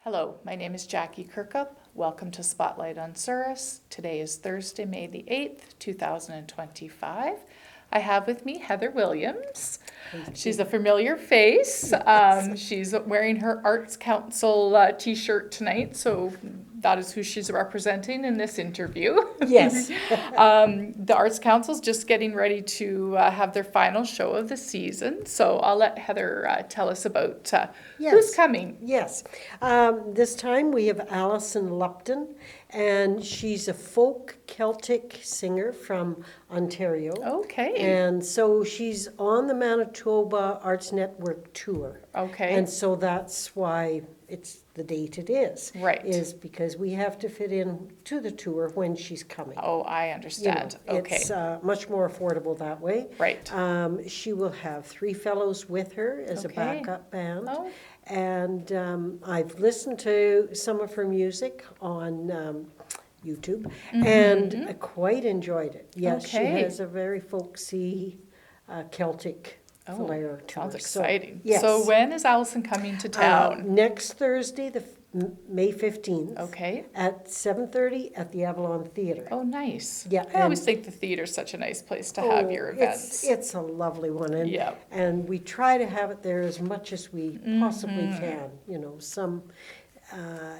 Hello, my name is Jackie Kirkup. Welcome to Spotlight on Souris. Today is Thursday, May the 8th, 2025. I have with me Heather Williams. She's a familiar face. Yes. She's wearing her Arts Council t-shirt tonight, so that is who she's representing in this interview. Yes. The Arts Council's just getting ready to have their final show of the season, so I'll let Heather tell us about who's Yes. coming. Yes. This time we have Alison Lupton, and she's a folk Celtic singer from Ontario. Okay. And so she's on the Manitoba Arts Network tour. Okay. And so that's why it's the date it is. Right. Is because we have to fit in to the tour when she's coming. Oh, I You know, understand. Okay. It's much more affordable that way. Right. She will have three fellows with her as Okay. a backup band. Oh. And I've listened to some of her music on YouTube and I quite enjoyed it. Yes, she Okay. has a very folksy Celtic Oh, flair to sounds her. exciting. Yes. So when is Allison coming to town? Next Thursday, May 15th. Okay. At 7:30 at the Avalon Theatre. Oh, nice. Yeah, I always and- think the theater's such a nice place to have your events. It's a lovely one, and Yeah. and we try to have it there as much as we possibly Mm-hmm. can. You know, some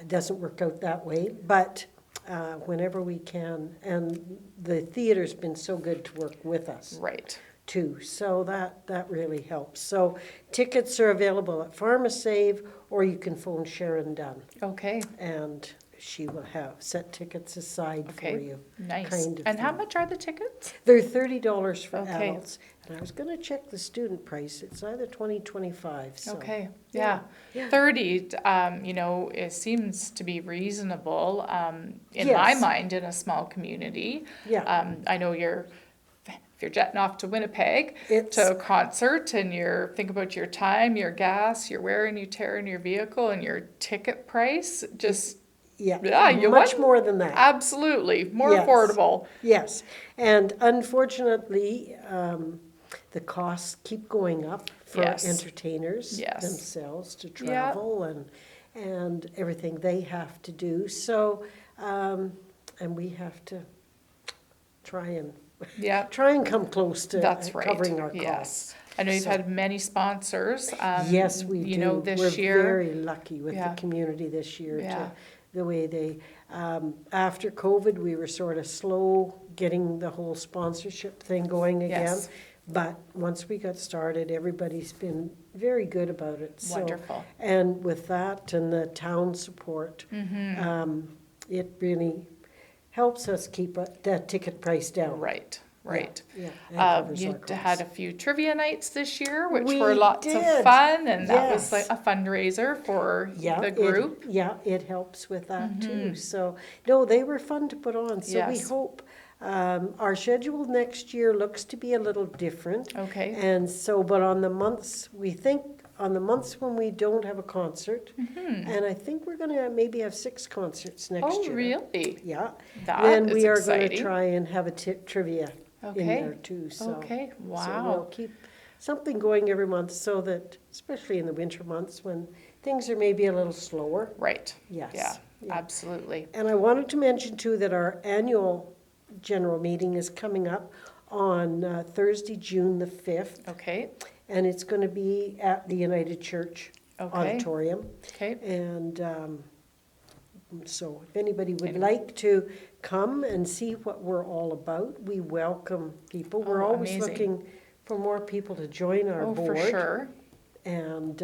doesn't work out that way, but whenever we can, and the theater's been so good to work with us Right. too, so that really helps. So tickets are available at PharmaSave, or you can phone Sharon Dunn, Okay. and she will have set tickets aside for Okay. you. Nice. kind of And how thing. much are the tickets? They're $30 for Okay. adults, and I was gonna check the student price, it's either 20, 25, so. Okay. Yeah. Yeah. 30, it seems to be reasonable in my Yes. mind in a small community. Yeah, I know if you're jetting off to Winnipeg It's- to a concert and think about your time, your gas, your wear and your tear in your vehicle and your ticket price, just yeah, you much want- more than that, absolutely more Yes. affordable. yes. And unfortunately, the costs keep going up for Yes. entertainers Yes. themselves to Yeah. travel and everything they have to do, so, and we have to try and Yeah, come close to that's right. covering our Yes. costs. I know you've So- had many sponsors. Yes, we do. This We're year. very lucky with Yeah. the community this year, Yeah. the way they, after COVID, we were sort of slow getting the whole sponsorship thing going again. Yes. But once we got started, everybody's been very good about it. So- Wonderful. And with that and the town support, it really helps us keep that ticket price down. Right, right. Yeah, and covers You our costs. had a few trivia nights this year, which We were lots of did. fun, and that was Yes. like a fundraiser for Yeah, the group. It helps with that too. So, no, they were fun to put on. So we Yes. hope, our schedule next year looks to be a little different. Okay. And so, but on the months, we think on the months when we don't have a concert, and I think we're gonna maybe have 6 concerts next Oh, year. really? Yeah. That Then is we are gonna exciting. try and have a trivia in Okay. there too, so. Okay, So we'll wow. keep something going every month so that, especially in the winter months when things are maybe a little slower. Right. Yes. Yeah, Yeah. absolutely. And I wanted to mention too that our annual general meeting is coming up on Thursday, June the 5th, Okay, and it's going to be at the United Church Okay. Auditorium. okay. And so if anybody would Any- like to come and see what we're all about, we welcome people. We're Oh, always amazing. looking for more people to join our Oh, board. for sure. And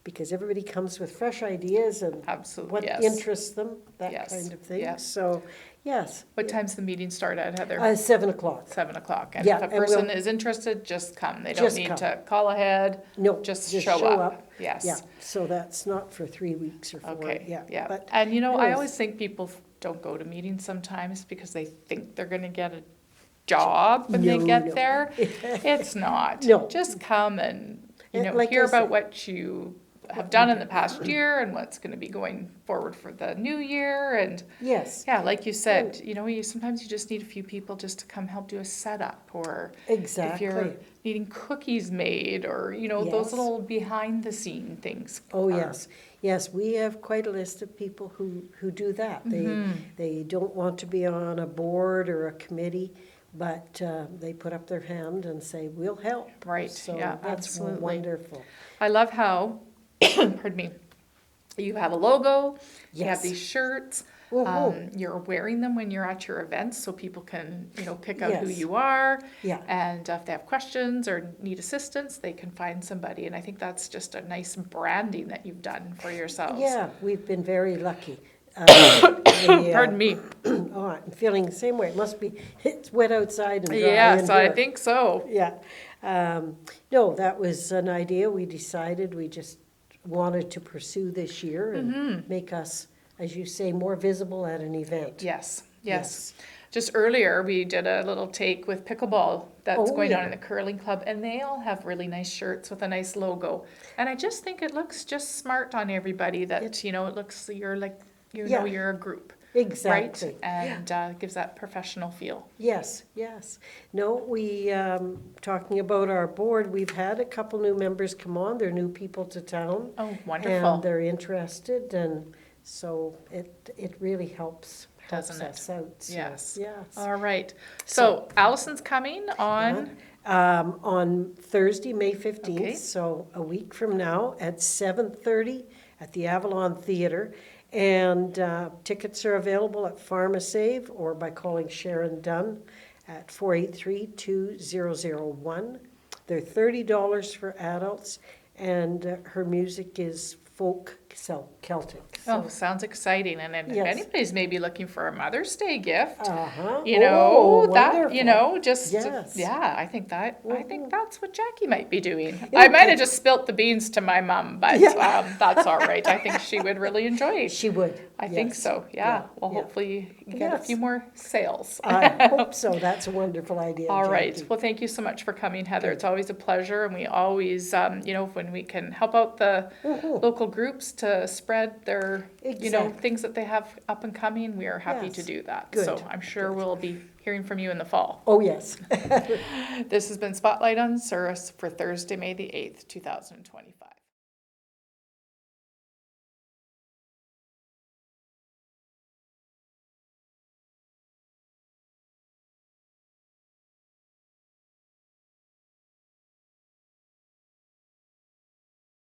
because everybody comes with fresh ideas and Absolutely, what yes. interests them, that Yes, kind of thing. yes. So, yes. What time's the meeting start at, Heather? 7 o'clock. 7:00. And Yeah, if a and person we'll- is interested, just come. They don't Just need come. to call ahead. No, Just just show show up. up. Yes. Yeah, so that's not for 3 weeks or 4, Okay, yeah. yeah. But And I anyways. always think people don't go to meetings sometimes because they think they're gonna get a job when they No, get no. there. It's not. No. Just come and, And like hear I about said- what you have done in the past year and what's going to be going forward for the new year. And Yes, yeah, like you said, sometimes you just need a few people just to come help do a setup, or if you're exactly. needing cookies made, or, those Yes. little behind the scene things. Oh, are- yes. Yes, we have quite a list of people who do that. They don't want to be on a board or a committee, but they put up their hand and say, we'll help. Right, So yeah, that's absolutely. wonderful. I love how, pardon me, you have a logo, you have Yes. these shirts, Mhm. you're wearing them when you're at your events so people can, pick out who Yes. you are. Yeah. And if they have questions or need assistance, they can find somebody. And I think that's just a nice branding that you've done for yourselves. Yeah, we've been very lucky. Pardon me. Oh, I'm feeling the same way. It must be, it's wet outside and dry in Yes, I here. think so. Yeah. No, that was an idea we decided we just wanted to pursue this year and make us, as you say, more visible at an event. Yes. Just earlier, we did a little take with pickleball that's Oh, going yeah. on in the curling club, and they all have really nice shirts with a nice logo. And I just think it looks just smart on everybody that, it looks, you're like, Yeah. you're a group, Exactly. right? And gives that professional feel. Yes, yes. No, we, talking about our board, we've had a couple new members come on. They're new people to town. Oh, wonderful. And they're interested, and so it really helps Doesn't it? us out. So, Yes. Yes. All right. So Allison's coming on, On Thursday, May Okay. 15th, so a week from now, at 7:30 at the Avalon Theatre. And tickets are available at PharmaSave or by calling Sharon Dunn at 483-2001. They're $30 for adults, and her music is folk Celtic. oh, sounds exciting. And then if Yes. anybody's maybe looking for a Mother's Day gift, Uh-huh. that, just, Yes. yeah, I think that's what Jackie might be doing. Yeah. I might have just spilt the beans to my mom, but Yeah. That's all right. I think she would really enjoy it. She would. I think yes. so, yeah. Well, yeah. hopefully you get a Yes. few more sales. I hope so. That's a wonderful idea. All right. Jackie. Well, thank you so much for coming, Heather. Good. It's always a pleasure, and we always, when we can help out the local groups to spread their, Exactly. things that they have up and coming, we are happy to Yes. do that. Good. So I'm sure Good. we'll be hearing from you in the fall. Oh, yes. This has been Spotlight on Souris for Thursday, May the 8th, 2025.